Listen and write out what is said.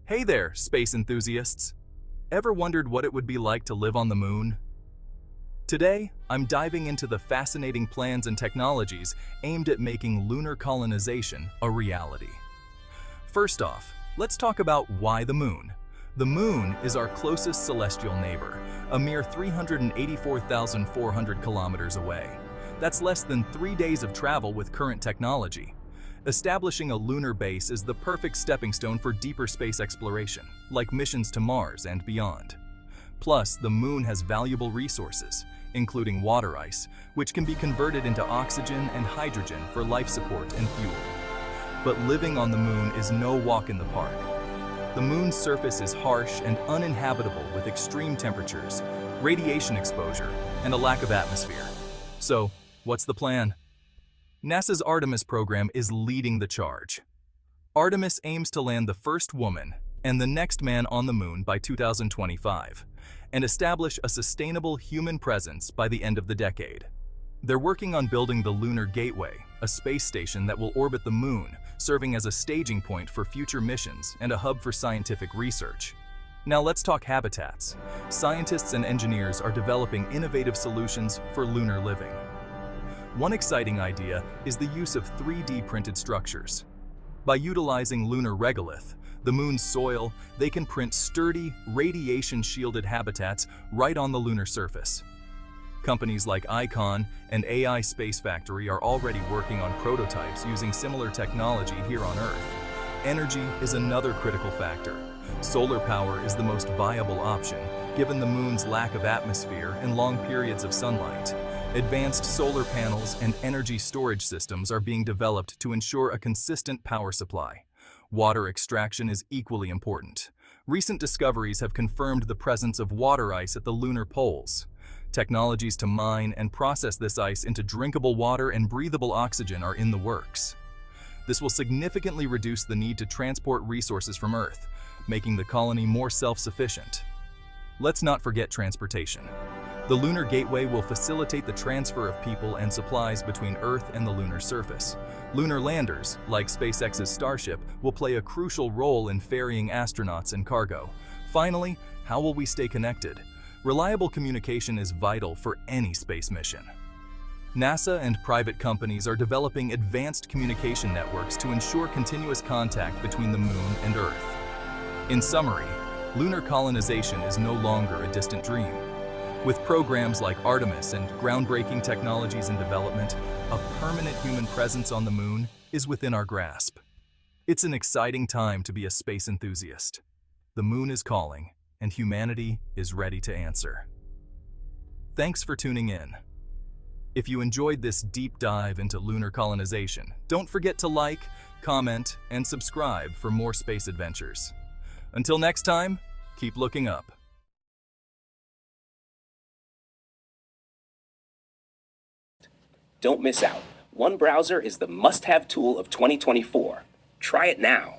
Hey there, space enthusiasts! Ever wondered what it would be like to live on the moon? Today, I'm diving into the fascinating plans and technologies aimed at making lunar colonization a reality. First off, let's talk about why the moon. The moon is our closest celestial neighbor, a mere 384,400 kilometers away. That's less than 3 days of travel with current technology. Establishing a lunar base is the perfect stepping stone for deeper space exploration, like missions to Mars and beyond. Plus, the moon has valuable resources, including water ice, which can be converted into oxygen and hydrogen for life support and fuel. But living on the moon is no walk in the park. The moon's surface is harsh and uninhabitable with extreme temperatures, radiation exposure, and a lack of atmosphere. So, what's the plan? NASA's Artemis program is leading the charge. Artemis aims to land the first woman and the next man on the moon by 2025 and establish a sustainable human presence by the end of the decade. They're working on building the Lunar Gateway, a space station that will orbit the moon, serving as a staging point for future missions and a hub for scientific research. Now let's talk habitats. Scientists and engineers are developing innovative solutions for lunar living. One exciting idea is the use of 3D printed structures. By utilizing lunar regolith, the moon's soil, they can print sturdy, radiation-shielded habitats right on the lunar surface. Companies like Icon and AI Space Factory are already working on prototypes using similar technology here on Earth. Energy is another critical factor. Solar power is the most viable option, given the moon's lack of atmosphere and long periods of sunlight. Advanced solar panels and energy storage systems are being developed to ensure a consistent power supply. Water extraction is equally important. Recent discoveries have confirmed the presence of water ice at the lunar poles. Technologies to mine and process this ice into drinkable water and breathable oxygen are in the works. This will significantly reduce the need to transport resources from Earth, making the colony more self-sufficient. Let's not forget transportation. The Lunar Gateway will facilitate the transfer of people and supplies between Earth and the lunar surface. Lunar landers, like SpaceX's Starship, will play a crucial role in ferrying astronauts and cargo. Finally, how will we stay connected? Reliable communication is vital for any space mission. NASA and private companies are developing advanced communication networks to ensure continuous contact between the Moon and Earth. In summary, lunar colonization is no longer a distant dream. With programs like Artemis and groundbreaking technologies in development, a permanent human presence on the moon is within our grasp. It's an exciting time to be a space enthusiast. The moon is calling, and humanity is ready to answer. Thanks for tuning in. If you enjoyed this deep dive into lunar colonization, don't forget to like, comment, and subscribe for more space adventures. Until next time, keep looking up. Don't miss out. One browser is the must-have tool of 2024. Try it now.